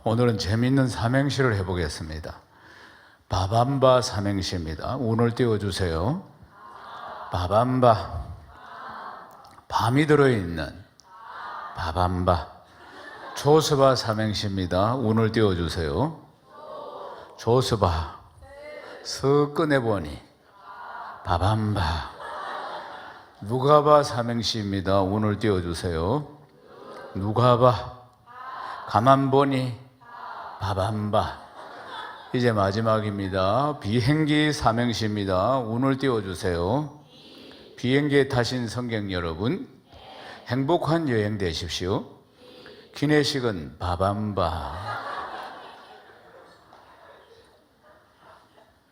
오늘은 재미있는 삼행시를 해보겠습니다. 바밤바 삼행시입니다. 운을 띄워주세요. 바밤바, 밤이 들어있는 바밤바. 조스바 삼행시입니다. 운을 띄워주세요. 조스바, 서 꺼내보니 바밤바. 누가바 삼행시입니다. 운을 띄워주세요. 누가바, 가만 보니 바밤바. 이제 마지막입니다. 비행기 삼행시입니다. 운을 띄워주세요. 비행기에 타신 승객 여러분, 행복한 여행 되십시오. 기내식은 바밤바.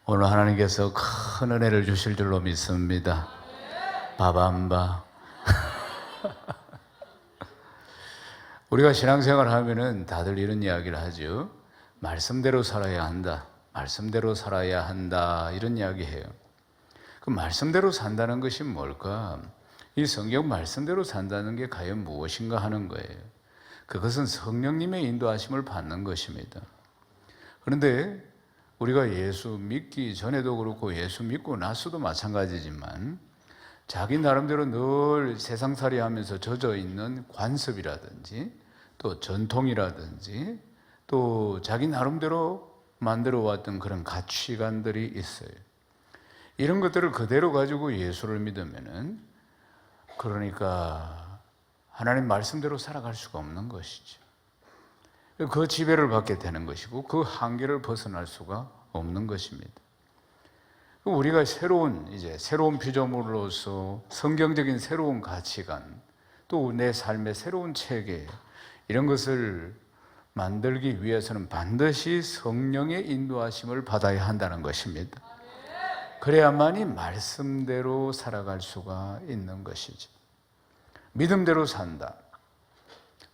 오늘 하나님께서 큰 은혜를 주실 줄로 믿습니다. 바밤바. 우리가 신앙생활을 하면은 다들 이런 이야기를 하죠. 말씀대로 살아야 한다. 말씀대로 살아야 한다. 이런 이야기해요. 그 말씀대로 산다는 것이 뭘까? 이 성경 말씀대로 산다는 게 과연 무엇인가 하는 거예요. 그것은 성령님의 인도하심을 받는 것입니다. 그런데 우리가 예수 믿기 전에도 그렇고 예수 믿고 나서도 마찬가지지만 자기 나름대로 늘 세상살이 하면서 젖어 있는 관습이라든지 또 전통이라든지 또 자기 나름대로 만들어 왔던 그런 가치관들이 있어요. 이런 것들을 그대로 가지고 예수를 믿으면은 그러니까 하나님 말씀대로 살아갈 수가 없는 것이죠. 그 지배를 받게 되는 것이고 그 한계를 벗어날 수가 없는 것입니다. 우리가 새로운 피조물로서 성경적인 새로운 가치관, 또 내 삶의 새로운 체계, 이런 것을 만들기 위해서는 반드시 성령의 인도하심을 받아야 한다는 것입니다. 그래야만이 말씀대로 살아갈 수가 있는 것이죠. 믿음대로 산다.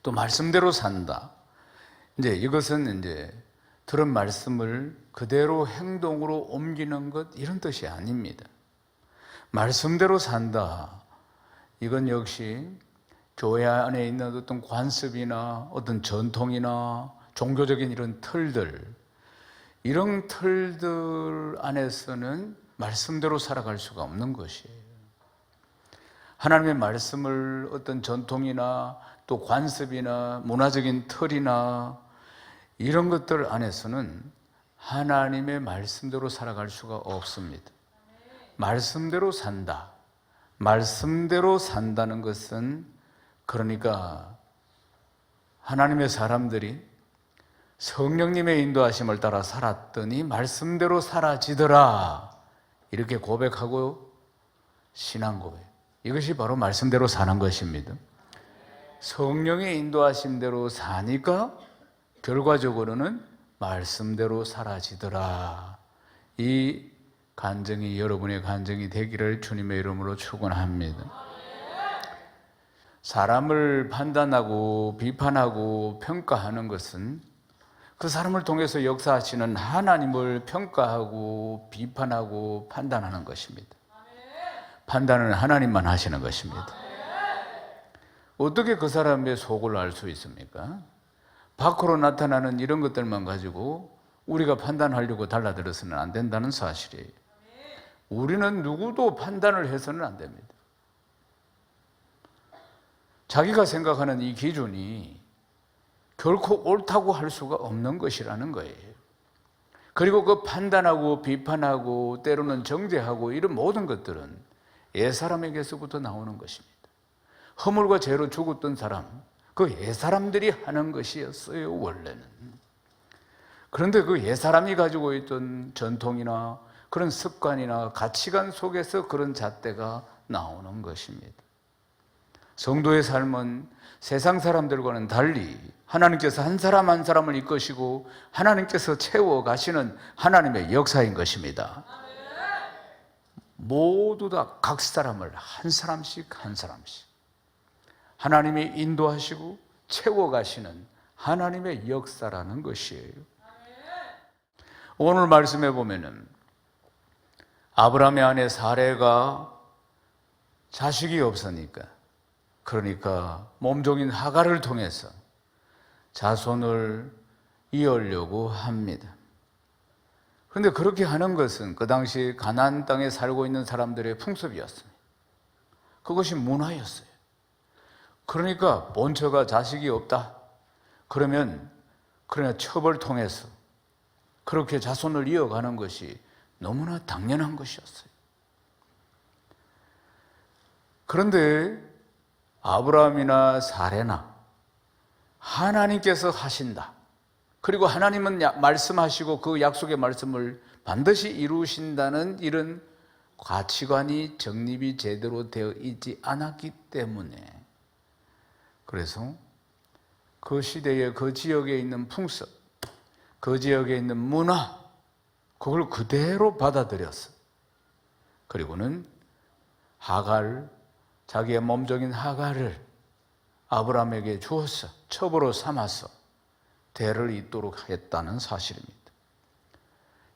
또 말씀대로 산다. 이것은 들은 말씀을 그대로 행동으로 옮기는 것, 이런 뜻이 아닙니다. 말씀대로 산다. 이건 역시 교회 안에 있는 어떤 관습이나 어떤 전통이나 종교적인 이런 틀들, 이런 틀들 안에서는 말씀대로 살아갈 수가 없는 것이에요. 하나님의 말씀을 어떤 전통이나 또 관습이나 문화적인 틀이나 이런 것들 안에서는 하나님의 말씀대로 살아갈 수가 없습니다. 말씀대로 산다. 말씀대로 산다는 것은 그러니까 하나님의 사람들이 성령님의 인도하심을 따라 살았더니 말씀대로 사라지더라. 이렇게 고백하고 신앙 고백. 이것이 바로 말씀대로 사는 것입니다. 성령의 인도하심대로 사니까 결과적으로는 말씀대로 사라지더라. 이 간증이 여러분의 간증이 되기를 주님의 이름으로 축원합니다. 사람을 판단하고 비판하고 평가하는 것은 그 사람을 통해서 역사하시는 하나님을 평가하고 비판하고 판단하는 것입니다. 판단은 하나님만 하시는 것입니다. 어떻게 그 사람의 속을 알 수 있습니까? 밖으로 나타나는 이런 것들만 가지고 우리가 판단하려고 달라들어서는 안 된다는 사실이에요. 우리는 누구도 판단을 해서는 안 됩니다. 자기가 생각하는 이 기준이 결코 옳다고 할 수가 없는 것이라는 거예요. 그리고 그 판단하고 비판하고 때로는 정죄하고 이런 모든 것들은 옛사람에게서부터 나오는 것입니다. 허물과 죄로 죽었던 사람, 그 옛사람들이 하는 것이었어요, 원래는. 그런데 그 옛사람이 가지고 있던 전통이나 그런 습관이나 가치관 속에서 그런 잣대가 나오는 것입니다. 성도의 삶은 세상 사람들과는 달리 하나님께서 한 사람 한 사람을 이끄시고 하나님께서 채워가시는 하나님의 역사인 것입니다. 모두 다 각 사람을 한 사람씩 하나님이 인도하시고 채워가시는 하나님의 역사라는 것이에요. 오늘 말씀해 보면은 아브라함의 아내 사레가 자식이 없으니까, 그러니까 몸종인 하갈을 통해서 자손을 이으려고 합니다. 그런데 그렇게 하는 것은 그 당시 가나안 땅에 살고 있는 사람들의 풍습이었습니다. 그것이 문화였어요. 그러니까 본처가 자식이 없다 그러면 그러나 첩을 통해서 그렇게 자손을 이어가는 것이 너무나 당연한 것이었어요. 그런데 아브라함이나 사레나 하나님께서 하신다, 그리고 하나님은 말씀하시고 그 약속의 말씀을 반드시 이루신다는 이런 가치관이 정립이 제대로 되어 있지 않았기 때문에, 그래서 그 시대에 그 지역에 있는 풍습, 그 지역에 있는 문화, 그걸 그대로 받아들였어. 그리고는 하갈, 자기의 몸종인 하갈을 아브라함에게 주었어. 첩으로 삼아서 대를 잇도록 했다는 사실입니다.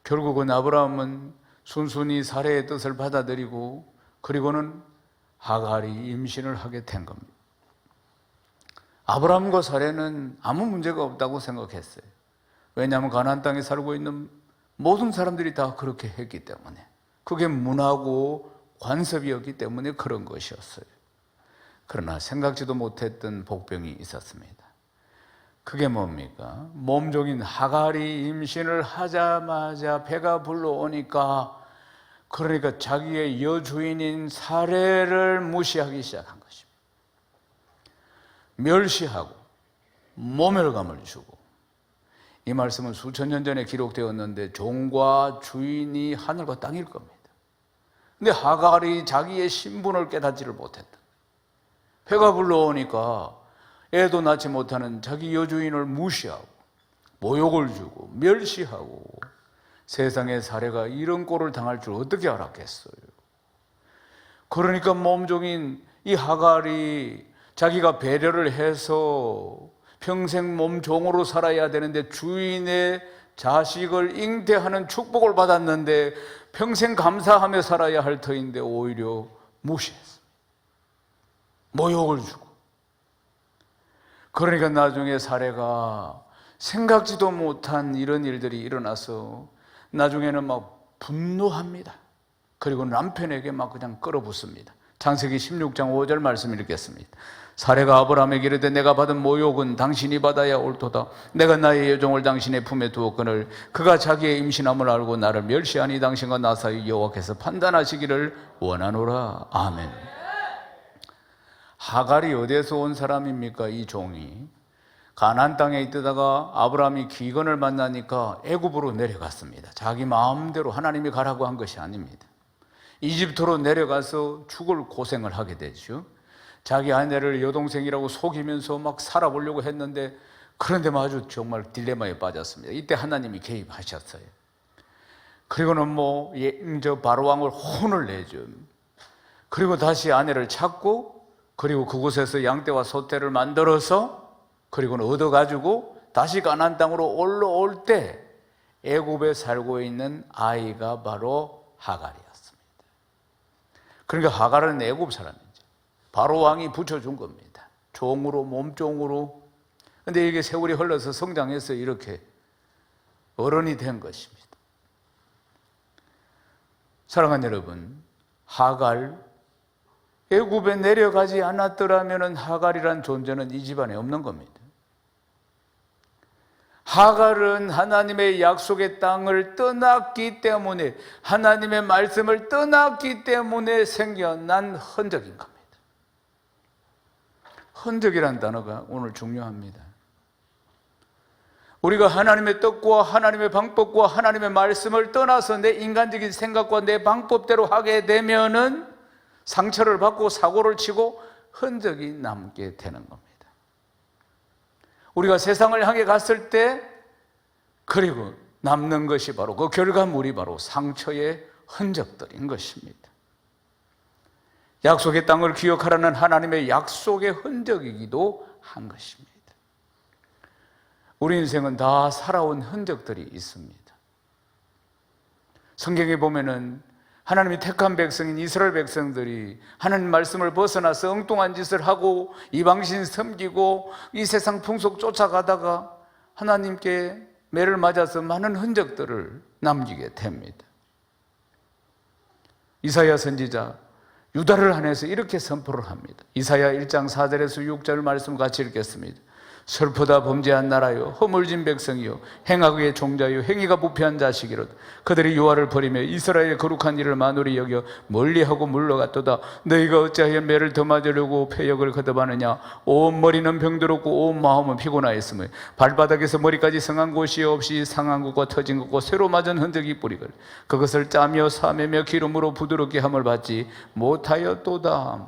결국은 아브라함은 순순히 사레의 뜻을 받아들이고 그리고는 하갈이 임신을 하게 된 겁니다. 아브라함과 사레는 아무 문제가 없다고 생각했어요. 왜냐하면 가나안 땅에 살고 있는 모든 사람들이 다 그렇게 했기 때문에, 그게 문화고 관습이었기 때문에 그런 것이었어요. 그러나 생각지도 못했던 복병이 있었습니다. 그게 뭡니까? 몸종인 하갈이 임신을 하자마자 배가 불러오니까, 그러니까 자기의 여주인인 사레를 무시하기 시작한 것입니다. 멸시하고 모멸감을 주고, 이 말씀은 수천 년 전에 기록되었는데 종과 주인이 하늘과 땅일 겁니다. 근데 하갈이 자기의 신분을 깨닫지를 못했다. 배가 불러오니까 애도 낳지 못하는 자기 여주인을 무시하고 모욕을 주고 멸시하고, 세상의 사례가 이런 꼴을 당할 줄 어떻게 알았겠어요. 그러니까 몸종인 이 하갈이 자기가 배려를 해서 평생 몸종으로 살아야 되는데 주인의 자식을 잉태하는 축복을 받았는데 평생 감사하며 살아야 할 터인데 오히려 무시했어. 모욕을 주고. 그러니까 나중에 사례가 생각지도 못한 이런 일들이 일어나서 나중에는 막 분노합니다. 그리고 남편에게 막 그냥 끌어붙습니다. 창세기 16장 5절 말씀 읽겠습니다. 사레가 아브라함에게 이르되 내가 받은 모욕은 당신이 받아야 옳도다. 내가 나의 여종을 당신의 품에 두었거늘 그가 자기의 임신함을 알고 나를 멸시하니 당신과 나 사이 여호와께서 판단하시기를 원하노라. 아멘. 하갈이 어디에서 온 사람입니까? 이 종이 가나안 땅에 있다가 아브라함이 기근을 만나니까 애굽으로 내려갔습니다. 자기 마음대로 하나님이 가라고 한 것이 아닙니다. 이집트로 내려가서 죽을 고생을 하게 되죠. 자기 아내를 여동생이라고 속이면서 막 살아보려고 했는데, 그런데 아주 정말 딜레마에 빠졌습니다. 이때 하나님이 개입하셨어요. 그리고는 바로 왕을 혼을 내죠. 그리고 다시 아내를 찾고, 그리고 그곳에서 양떼와 소떼를 만들어서 그리고는 얻어가지고 다시 가나안 땅으로 올라올 때 애굽에 살고 있는 아이가 바로 하갈이었습니다. 그러니까 하갈은 애굽 사람이죠. 바로 왕이 붙여준 겁니다. 종으로, 몸종으로. 그런데 이게 세월이 흘러서 성장해서 이렇게 어른이 된 것입니다. 사랑하는 여러분, 하갈, 애굽에 내려가지 않았더라면 하갈이란 존재는 이 집안에 없는 겁니다. 하갈은 하나님의 약속의 땅을 떠났기 때문에, 하나님의 말씀을 떠났기 때문에 생겨난 흔적인 겁니다. 흔적이란 단어가 오늘 중요합니다. 우리가 하나님의 뜻과 하나님의 방법과 하나님의 말씀을 떠나서 내 인간적인 생각과 내 방법대로 하게 되면은 상처를 받고 사고를 치고 흔적이 남게 되는 겁니다. 우리가 세상을 향해 갔을 때 그리고 남는 것이 바로 그 결과물이 바로 상처의 흔적들인 것입니다. 약속의 땅을 기억하라는 하나님의 약속의 흔적이기도 한 것입니다. 우리 인생은 다 살아온 흔적들이 있습니다. 성경에 보면은 하나님이 택한 백성인 이스라엘 백성들이 하나님 말씀을 벗어나서 엉뚱한 짓을 하고 이방신 섬기고 이 세상 풍속 쫓아가다가 하나님께 매를 맞아서 많은 흔적들을 남기게 됩니다. 이사야 선지자 유다를 향해서 이렇게 선포를 합니다. 이사야 1장 4절에서 6절 말씀 같이 읽겠습니다. 슬프다 범죄한 나라요, 허물진 백성이요, 행악의 종자요, 행위가 부패한 자식이로다. 그들이 여호와를 버리며 이스라엘의 거룩한 일을 만홀히 여겨 멀리하고 물러갔도다. 너희가 어찌하여 매를 더 맞으려고 패역을 거듭하느냐. 온 머리는 병들었고 온 마음은 피곤하였으며 발바닥에서 머리까지 성한 곳이 없이 상한 곳과 터진 곳과 새로 맞은 흔적이 뿌리걸. 그것을 짜며 사매며 기름으로 부드럽게 함을 받지 못하였도다.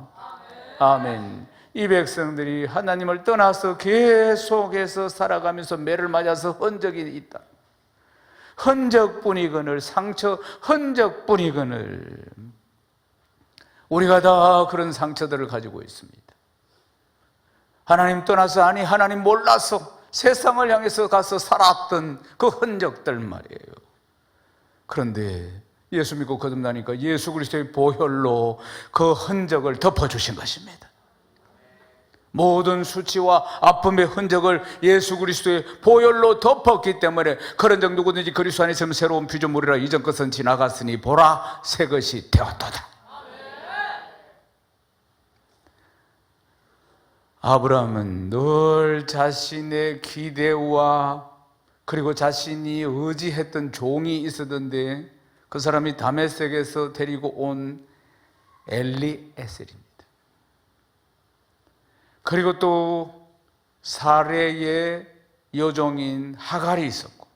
아멘. 이 백성들이 하나님을 떠나서 계속해서 살아가면서 매를 맞아서 흔적이 있다. 흔적뿐이거늘, 상처 흔적뿐이거늘. 우리가 다 그런 상처들을 가지고 있습니다. 하나님 떠나서, 아니 하나님 몰라서 세상을 향해서 가서 살았던 그 흔적들 말이에요. 그런데 예수 믿고 거듭나니까 예수 그리스도의 보혈로 그 흔적을 덮어주신 것입니다. 모든 수치와 아픔의 흔적을 예수 그리스도의 보혈로 덮었기 때문에 그런 적 누구든지 그리스도 안에 있으면 새로운 피조물이라. 이전 것은 지나갔으니 보라 새 것이 되었도다. 아브라함은 늘 자신의 기대와 그리고 자신이 의지했던 종이 있었는데 그 사람이 다메섹에서 데리고 온 엘리에셀입니다. 그리고 또 사레의 여종인 하갈이 있었고,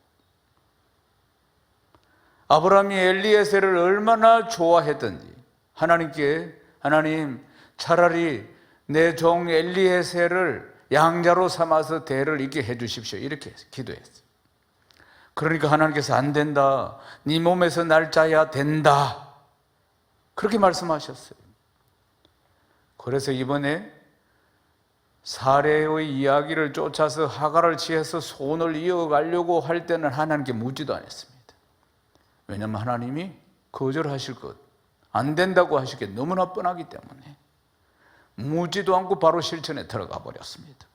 아브라함이 엘리에셀을 얼마나 좋아했던지 하나님께, 하나님 차라리 내 종 엘리에셀을 양자로 삼아서 대를 잇게 해 주십시오, 이렇게 기도했어요. 그러니까 하나님께서 안 된다, 네 몸에서 날 짜야 된다, 그렇게 말씀하셨어요. 그래서 이번에 사레의 이야기를 쫓아서 하갈을 취해서 손을 이어가려고 할 때는 하나님께 묻지도 않았습니다. 왜냐하면 하나님이 거절하실 것, 안 된다고 하실 게 너무나 뻔하기 때문에 묻지도 않고 바로 실천에 들어가 버렸습니다.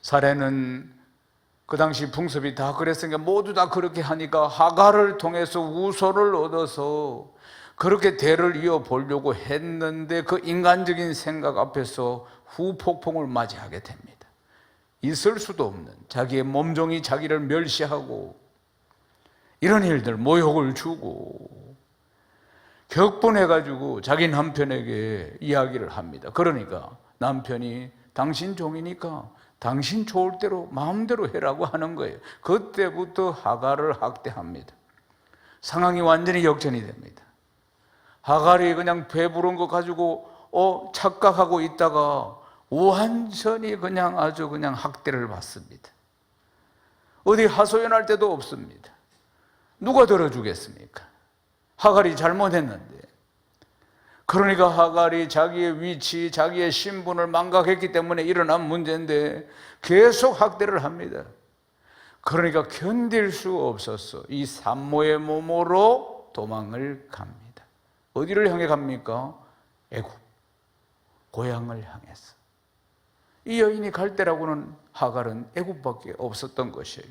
사레는 그 당시 풍습이 다 그랬으니까 모두 다 그렇게 하니까 하갈을 통해서 우소를 얻어서 그렇게 대를 이어보려고 했는데 그 인간적인 생각 앞에서 후폭풍을 맞이하게 됩니다. 있을 수도 없는 자기의 몸종이 자기를 멸시하고 이런 일들, 모욕을 주고 격분해가지고 자기 남편에게 이야기를 합니다. 그러니까 남편이 당신 종이니까 당신 좋을 대로 마음대로 해라고 하는 거예요. 그때부터 하갈을 학대합니다. 상황이 완전히 역전이 됩니다. 하갈이 그냥 배부른 거 가지고 착각하고 있다가 완전히 그냥 아주 그냥 학대를 받습니다. 어디 하소연할 데도 없습니다. 누가 들어주겠습니까? 하갈이 잘못했는데. 그러니까 하갈이 자기의 위치, 자기의 신분을 망각했기 때문에 일어난 문제인데 계속 학대를 합니다. 그러니까 견딜 수 없었어. 이 산모의 몸으로 도망을 갑니다. 어디를 향해 갑니까? 애굽, 고향을 향해서. 이 여인이 갈 때라고는 하갈은 애굽밖에 없었던 것이에요.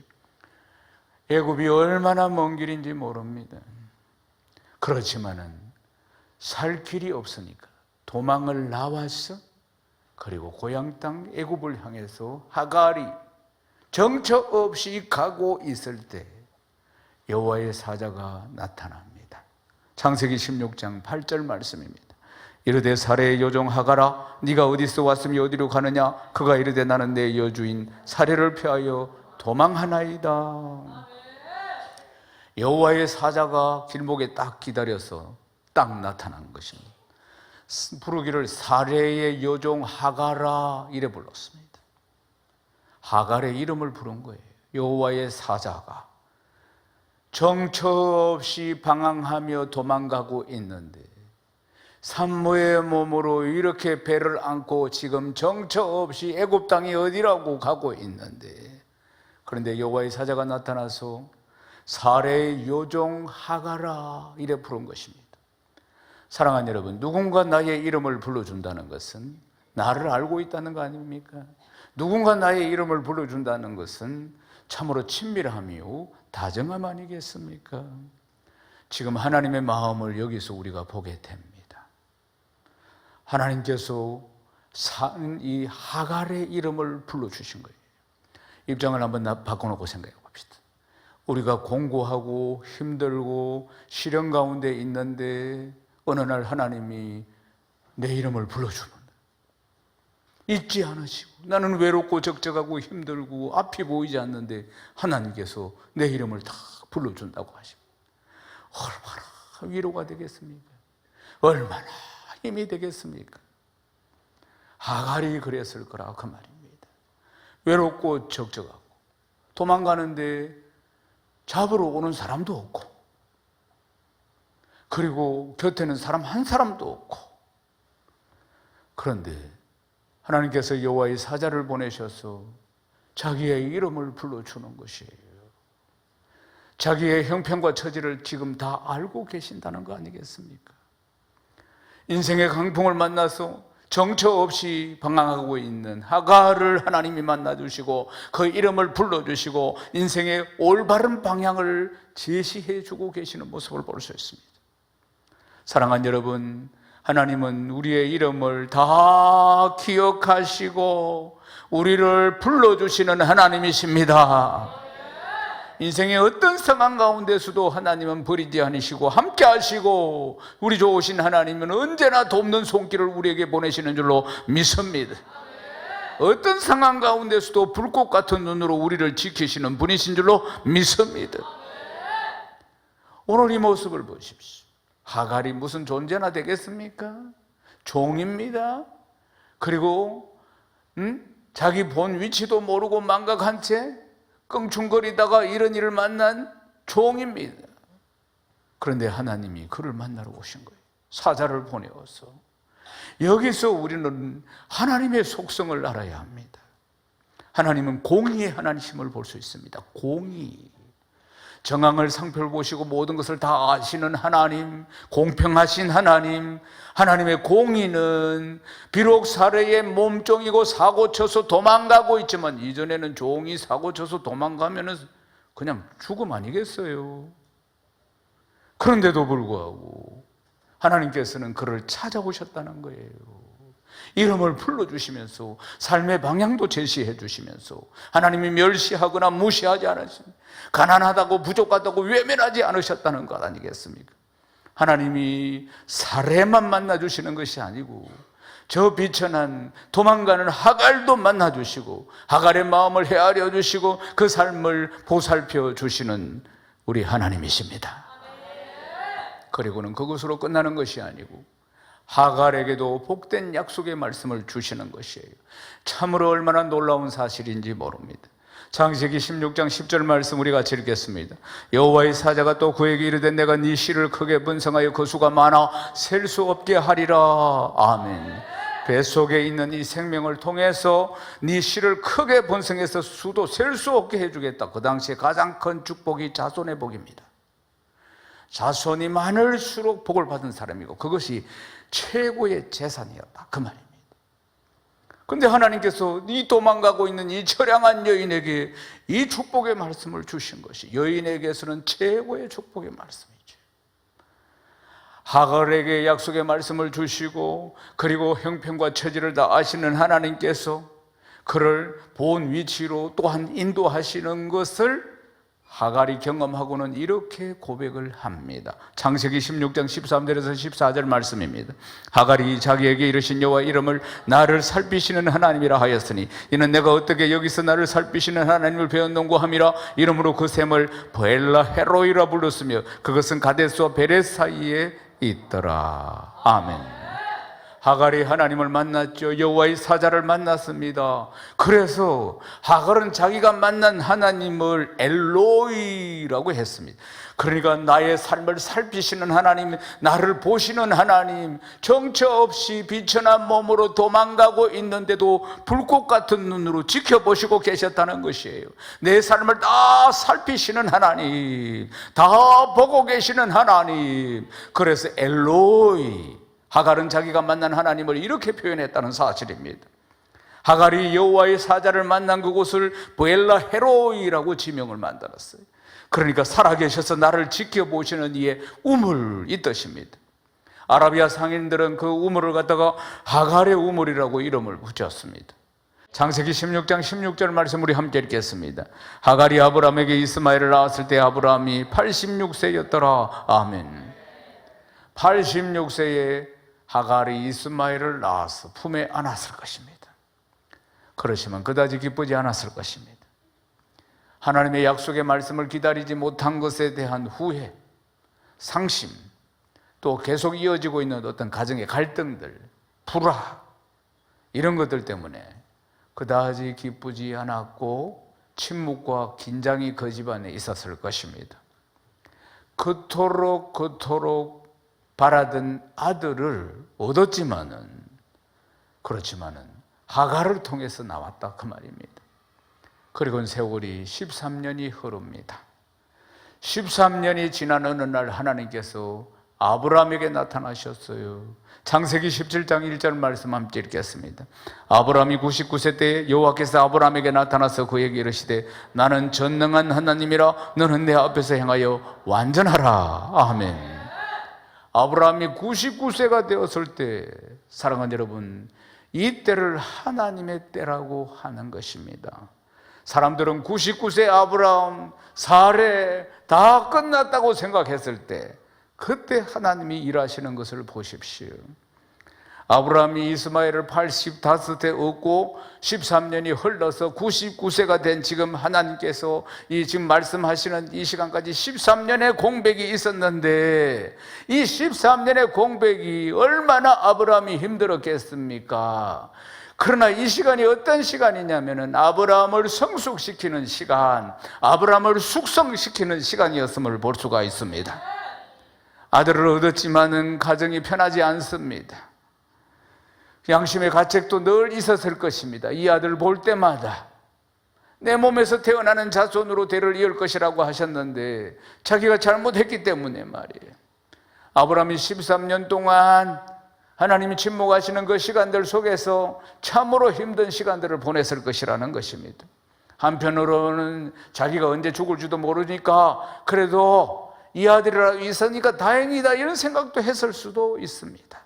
애굽이 얼마나 먼 길인지 모릅니다. 그렇지만은 살 길이 없으니까 도망을 나와서 그리고 고향 땅 애굽을 향해서 하갈이 정처 없이 가고 있을 때 여호와의 사자가 나타납니다. 창세기 16장 8절 말씀입니다. 이르되 사레의 여종 하갈아, 네가 어디서 왔으며 어디로 가느냐? 그가 이르되 나는 내 여주인 사레를 피하여 도망하나이다. 여호와의 사자가 길목에 딱 기다려서 딱 나타난 것입니다. 부르기를 사레의 여종 하갈아 이래 불렀습니다. 하갈의 이름을 부른 거예요. 여호와의 사자가 정처 없이 방황하며 도망가고 있는데 산모의 몸으로 이렇게 배를 안고 지금 정처 없이 애굽 땅이 어디라고 가고 있는데, 그런데 여호와의 사자가 나타나서 사레의 여종 하갈아 이래 부른 것입니다. 사랑하는 여러분, 누군가 나의 이름을 불러준다는 것은 나를 알고 있다는 거 아닙니까? 누군가 나의 이름을 불러준다는 것은 참으로 친밀함이요 다정함 아니겠습니까? 지금 하나님의 마음을 여기서 우리가 보게 됩니다. 하나님께서 이 하갈의 이름을 불러주신 거예요. 입장을 한번 바꿔놓고 생각해 봅시다. 우리가 공고하고 힘들고 시련 가운데 있는데 어느 날 하나님이 내 이름을 불러주면 잊지 않으시고, 나는 외롭고 적적하고 힘들고 앞이 보이지 않는데 하나님께서 내 이름을 다 불러준다고 하시고, 얼마나 위로가 되겠습니까? 얼마나 힘이 되겠습니까? 하갈이 그랬을 거라 그 말입니다. 외롭고 적적하고 도망가는데 잡으러 오는 사람도 없고, 그리고 곁에는 사람 한 사람도 없고, 그런데 하나님께서 여호와의 사자를 보내셔서 자기의 이름을 불러주는 것이에요. 자기의 형편과 처지를 지금 다 알고 계신다는 거 아니겠습니까? 인생의 강풍을 만나서 정처 없이 방황하고 있는 하갈을 하나님이 만나주시고 그 이름을 불러주시고 인생의 올바른 방향을 제시해주고 계시는 모습을 볼 수 있습니다. 사랑하는 여러분, 하나님은 우리의 이름을 다 기억하시고 우리를 불러주시는 하나님이십니다. 인생의 어떤 상황 가운데서도 하나님은 버리지 않으시고 함께 하시고, 우리 좋으신 하나님은 언제나 돕는 손길을 우리에게 보내시는 줄로 믿습니다. 어떤 상황 가운데서도 불꽃 같은 눈으로 우리를 지키시는 분이신 줄로 믿습니다. 오늘 이 모습을 보십시오. 하갈이 무슨 존재나 되겠습니까? 종입니다. 그리고 자기 본 위치도 모르고 망각한 채 끙충거리다가 이런 일을 만난 종입니다. 그런데 하나님이 그를 만나러 오신 거예요. 사자를 보내어서. 여기서 우리는 하나님의 속성을 알아야 합니다. 하나님은 공의의 하나님심을 볼 수 있습니다. 공의. 정황을 상별보시고 모든 것을 다 아시는 하나님, 공평하신 하나님, 하나님의 공의는 비록 사례의 몸종이고 사고쳐서 도망가고 있지만, 이전에는 종이 사고쳐서 도망가면 그냥 죽음 아니겠어요? 그런데도 불구하고 하나님께서는 그를 찾아오셨다는 거예요. 이름을 불러주시면서 삶의 방향도 제시해 주시면서 하나님이 멸시하거나 무시하지 않으십니다. 가난하다고 부족하다고 외면하지 않으셨다는 것 아니겠습니까? 하나님이 사례만 만나주시는 것이 아니고 저 비천한 도망가는 하갈도 만나주시고 하갈의 마음을 헤아려 주시고 그 삶을 보살펴 주시는 우리 하나님이십니다. 그리고는 그것으로 끝나는 것이 아니고 하갈에게도 복된 약속의 말씀을 주시는 것이에요. 참으로 얼마나 놀라운 사실인지 모릅니다. 창세기 16장 10절 말씀 우리 같이 읽겠습니다. 여호와의 사자가 또 그에게 이르되 내가 네 씨를 크게 번성하여 그 수가 많아 셀 수 없게 하리라. 아멘. 뱃속에 있는 이 생명을 통해서 네 씨를 크게 번성해서 수도 셀 수 없게 해주겠다. 그 당시에 가장 큰 축복이 자손의 복입니다. 자손이 많을수록 복을 받은 사람이고 그것이 최고의 재산이었다, 그 말입니다. 그런데 하나님께서 이 도망가고 있는 이 처량한 여인에게 이 축복의 말씀을 주신 것이 여인에게서는 최고의 축복의 말씀이죠. 하갈에게 약속의 말씀을 주시고 그리고 형편과 처지를 다 아시는 하나님께서 그를 본 위치로 또한 인도하시는 것을 하갈이 경험하고는 이렇게 고백을 합니다. 창세기 16장 13절에서 14절 말씀입니다. 하갈이 자기에게 이르신 여호와 이름을 나를 살피시는 하나님이라 하였으니 이는 내가 어떻게 여기서 나를 살피시는 하나님을 배웠는고 함이라. 이름으로 그 샘을 브엘라 헤로이라 불렀으며 그것은 가데스와 베레 사이에 있더라. 아멘. 하갈이 하나님을 만났죠. 여호와의 사자를 만났습니다. 그래서 하갈은 자기가 만난 하나님을 엘로이라고 했습니다. 그러니까 나의 삶을 살피시는 하나님, 나를 보시는 하나님, 정처 없이 비천한 몸으로 도망가고 있는데도 불꽃 같은 눈으로 지켜보시고 계셨다는 것이에요. 내 삶을 다 살피시는 하나님, 다 보고 계시는 하나님. 그래서 엘로이, 하갈은 자기가 만난 하나님을 이렇게 표현했다는 사실입니다. 하갈이 여호와의 사자를 만난 그곳을 브엘라 헤로이라고 지명을 만들었어요. 그러니까 살아계셔서 나를 지켜보시는 이의 우물 이 뜻입니다. 아라비아 상인들은 그 우물을 갖다가 하갈의 우물이라고 이름을 붙였습니다. 창세기 16장 16절 말씀 우리 함께 읽겠습니다. 하갈이 아브라함에게 이스마엘을 낳았을 때 아브라함이 86세였더라. 아멘. 86세에 하갈이 이스마엘을 낳아서 품에 안았을 것입니다. 그렇지만 그다지 기쁘지 않았을 것입니다. 하나님의 약속의 말씀을 기다리지 못한 것에 대한 후회, 상심, 또 계속 이어지고 있는 어떤 가정의 갈등들, 불화, 이런 것들 때문에 그다지 기쁘지 않았고 침묵과 긴장이 그 집안에 있었을 것입니다. 그토록 바라던 아들을 얻었지만은, 그렇지만은 하갈을 통해서 나왔다 그 말입니다. 그리고 세월이 13년이 흐릅니다. 13년이 지난 어느 날 하나님께서 아브라함에게 나타나셨어요. 창세기 17장 1절 말씀 함께 읽겠습니다. 아브라함이 99세 때 여호와께서 아브라함에게 나타나서 그에게 이르시되 나는 전능한 하나님이라 너는 내 앞에서 행하여 완전하라. 아멘. 아브라함이 99세가 되었을 때, 사랑하는 여러분, 이 때를 하나님의 때라고 하는 것입니다. 사람들은 99세 아브라함, 사례 다 끝났다고 생각했을 때, 그때 하나님이 일하시는 것을 보십시오. 아브라함이 이스마엘을 85세 얻고 13년이 흘러서 99세가 된 지금 하나님께서 이 지금 말씀하시는 이 시간까지 13년의 공백이 있었는데, 이 13년의 공백이 얼마나 아브라함이 힘들었겠습니까? 그러나 이 시간이 어떤 시간이냐면은 아브라함을 성숙시키는 시간, 아브라함을 숙성시키는 시간이었음을 볼 수가 있습니다. 아들을 얻었지만은 가정이 편하지 않습니다. 양심의 가책도 늘 있었을 것입니다. 이 아들을 볼 때마다 내 몸에서 태어나는 자손으로 대를 이을 것이라고 하셨는데 자기가 잘못했기 때문에 말이에요. 아브라함이 13년 동안 하나님이 침묵하시는 그 시간들 속에서 참으로 힘든 시간들을 보냈을 것이라는 것입니다. 한편으로는 자기가 언제 죽을지도 모르니까 그래도 이 아들이라도 있으니까 다행이다 이런 생각도 했을 수도 있습니다.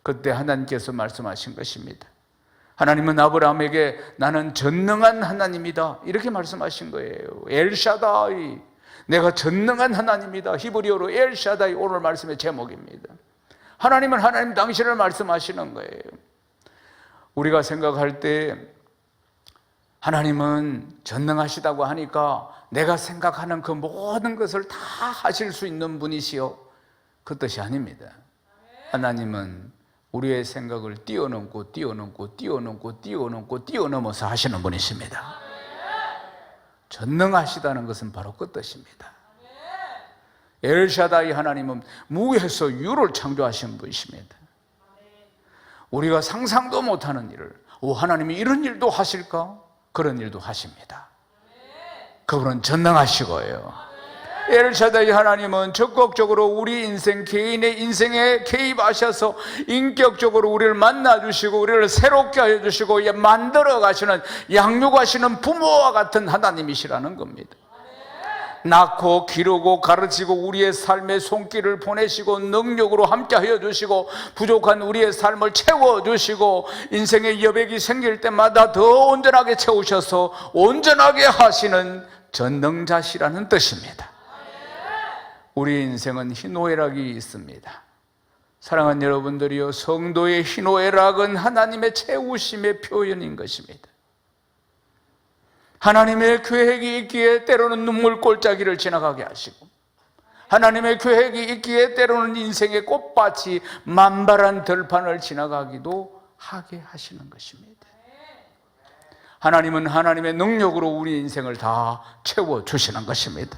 그때 하나님께서 말씀하신 것입니다. 하나님은 아브라함에게 나는 전능한 하나님이다 이렇게 말씀하신 거예요. 엘샤다이, 내가 전능한 하나님이다. 히브리어로 엘샤다이, 오늘 말씀의 제목입니다. 하나님은 하나님 당신을 말씀하시는 거예요. 우리가 생각할 때 하나님은 전능하시다고 하니까 내가 생각하는 그 모든 것을 다 하실 수 있는 분이시요, 그 뜻이 아닙니다. 하나님은 우리의 생각을 뛰어넘어서 하시는 분이십니다. 전능하시다는 것은 바로 그 뜻입니다. 엘샤다이 하나님은 무에서 유를 창조하신 분이십니다. 우리가 상상도 못하는 일을, 하나님이 이런 일도 하실까? 그런 일도 하십니다. 그분은 전능하시고요. 엘샤다이 하나님은 적극적으로 우리 인생, 개인의 인생에 개입하셔서 인격적으로 우리를 만나주시고 우리를 새롭게 해주시고 만들어 가시는, 양육하시는 부모와 같은 하나님이시라는 겁니다. 낳고 기르고 가르치고 우리의 삶의 손길을 보내시고 능력으로 함께하여 주시고 부족한 우리의 삶을 채워주시고 인생의 여백이 생길 때마다 더 온전하게 채우셔서 온전하게 하시는 전능자시라는 뜻입니다. 우리 인생은 희노애락이 있습니다. 사랑하는 여러분들이요, 성도의 희노애락은 하나님의 채우심의 표현인 것입니다. 하나님의 계획이 있기에 때로는 눈물 골짜기를 지나가게 하시고, 하나님의 계획이 있기에 때로는 인생의 꽃밭이 만발한 들판을 지나가기도 하게 하시는 것입니다. 하나님은 하나님의 능력으로 우리 인생을 다 채워주시는 것입니다.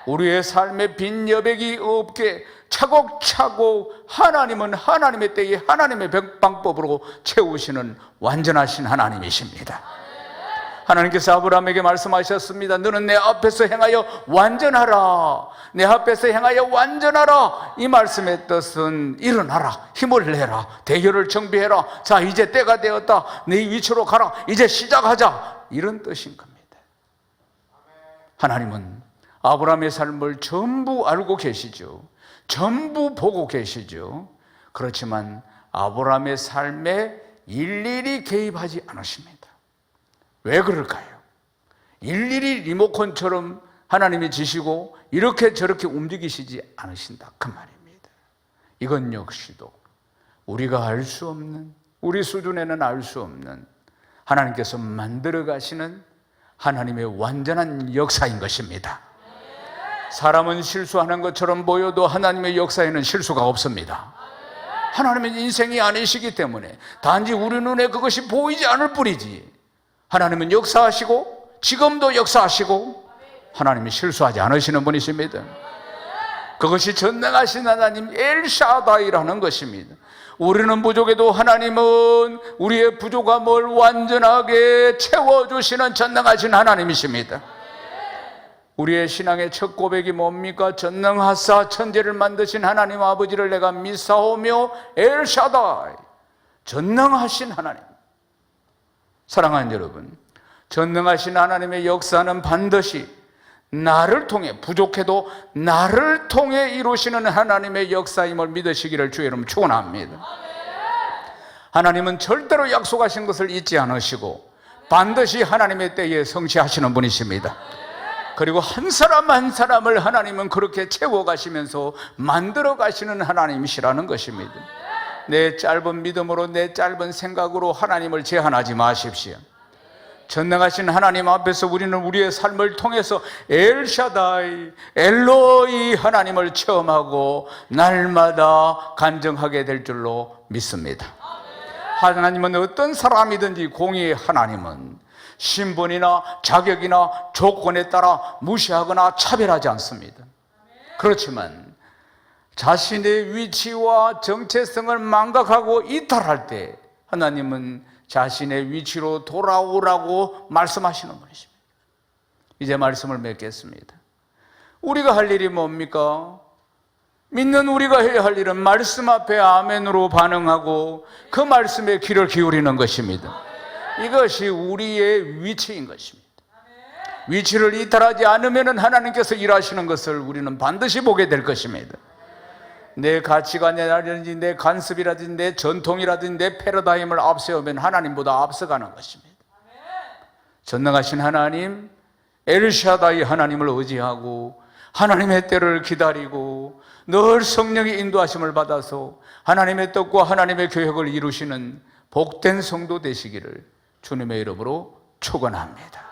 우리의 삶에 빈 여백이 없게 차곡차곡 하나님은 하나님의 때에 하나님의 방법으로 채우시는 완전하신 하나님이십니다. 하나님께서 아브라함에게 말씀하셨습니다. 너는 내 앞에서 행하여 완전하라. 내 앞에서 행하여 완전하라. 이 말씀의 뜻은 일어나라, 힘을 내라, 대열을 정비해라. 자, 이제 때가 되었다. 네 위치로 가라. 이제 시작하자. 이런 뜻인 겁니다. 하나님은 아브라함의 삶을 전부 알고 계시죠. 전부 보고 계시죠. 그렇지만 아브라함의 삶에 일일이 개입하지 않으십니다. 왜 그럴까요? 일일이 리모컨처럼 하나님이 지시고 이렇게 저렇게 움직이시지 않으신다 그 말입니다. 이건 역시도 우리가 알 수 없는, 우리 수준에는 알 수 없는 하나님께서 만들어 가시는 하나님의 완전한 역사인 것입니다. 사람은 실수하는 것처럼 보여도 하나님의 역사에는 실수가 없습니다. 하나님의 인생이 아니시기 때문에 단지 우리 눈에 그것이 보이지 않을 뿐이지, 하나님은 역사하시고 지금도 역사하시고 하나님이 실수하지 않으시는 분이십니다. 그것이 전능하신 하나님 엘샤다이라는 것입니다. 우리는 부족해도 하나님은 우리의 부족함을 완전하게 채워주시는 전능하신 하나님이십니다. 우리의 신앙의 첫 고백이 뭡니까? 전능하사 천지를 만드신 하나님 아버지를 내가 믿사오며 엘샤다이, 전능하신 하나님. 사랑하는 여러분, 전능하신 하나님의 역사는 반드시 나를 통해, 부족해도 나를 통해 이루시는 하나님의 역사임을 믿으시기를 주의 이름 축원합니다. 하나님은 절대로 약속하신 것을 잊지 않으시고 반드시 하나님의 때에 성취하시는 분이십니다. 그리고 한 사람 한 사람을 하나님은 그렇게 채워가시면서 만들어 가시는 하나님이시라는 것입니다. 내 짧은 믿음으로, 내 짧은 생각으로 하나님을 제한하지 마십시오. 전능하신 하나님 앞에서 우리는 우리의 삶을 통해서 엘샤다이, 엘로이 하나님을 체험하고 날마다 간증하게 될 줄로 믿습니다. 하나님은 어떤 사람이든지, 공의의 하나님은 신분이나 자격이나 조건에 따라 무시하거나 차별하지 않습니다. 그렇지만 자신의 위치와 정체성을 망각하고 이탈할 때 하나님은 자신의 위치로 돌아오라고 말씀하시는 분이십니다. 이제 말씀을 맺겠습니다. 우리가 할 일이 뭡니까? 믿는 우리가 해야 할 일은 말씀 앞에 아멘으로 반응하고 그 말씀에 귀를 기울이는 것입니다. 이것이 우리의 위치인 것입니다. 위치를 이탈하지 않으면 하나님께서 일하시는 것을 우리는 반드시 보게 될 것입니다. 내 가치관이라든지 내 관습이라든지 내 전통이라든지 내 패러다임을 앞세우면 하나님보다 앞서가는 것입니다. 전능하신 하나님, 엘샤다이 하나님을 의지하고 하나님의 때를 기다리고 늘 성령의 인도하심을 받아서 하나님의 뜻과 하나님의 계획을 이루시는 복된 성도 되시기를 주님의 이름으로 축원합니다.